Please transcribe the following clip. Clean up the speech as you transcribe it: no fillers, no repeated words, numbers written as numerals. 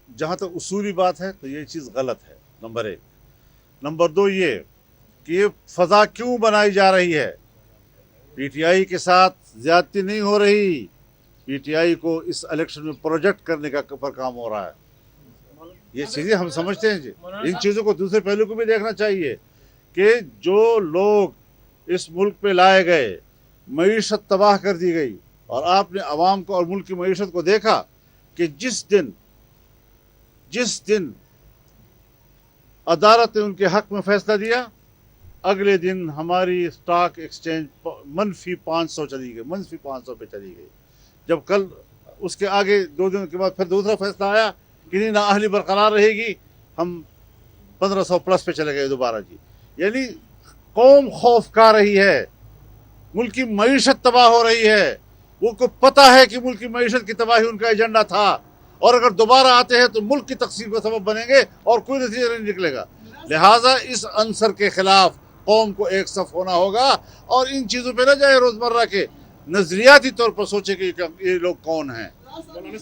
जहाँ तक उसूली बात है तो ये चीज़ गलत है, नंबर एक। नंबर दो ये कि ये फ़ज़ा क्यों बनाई जा रही है। पीटीआई के साथ ज़्यादती नहीं हो रही, पीटीआई को इस इलेक्शन में प्रोजेक्ट करने का पर काम हो रहा है। ये चीज़ें हम समझते हैं जी। इन चीज़ों को दूसरे पहलू को भी देखना चाहिए कि जो लोग इस मुल्क पे लाए गए, मईशत तबाह कर दी गई, और आपने अवाम को और मुल्क की मईशत को देखा कि जिस दिन अदालत ने उनके हक में फैसला दिया, अगले दिन हमारी स्टॉक एक्सचेंज -500 चली गई, -500 पे चली गई। जब कल उसके आगे 2 दिन के बाद फिर दूसरा फैसला आया कि नहीं, नाअहली बरकरार रहेगी, हम 1500 प्लस पे चले गए दोबारा जी। यानी कौम खौफ खा रही है, मुल्क की मईशत तबाह हो रही है। वो को पता है कि मुल्क की मईशत की तबाही उनका एजेंडा था, और अगर दोबारा आते हैं तो मुल्क की तकसीम का सबब बनेंगे और कोई नतीजा नहीं निकलेगा। लिहाजा इस अंसर के खिलाफ कौम को एक सफ होना होगा, और इन चीज़ों पे न जाए रोज़मर्रा के नज़रियाती तौर पर सोचे कि ये लोग कौन हैं।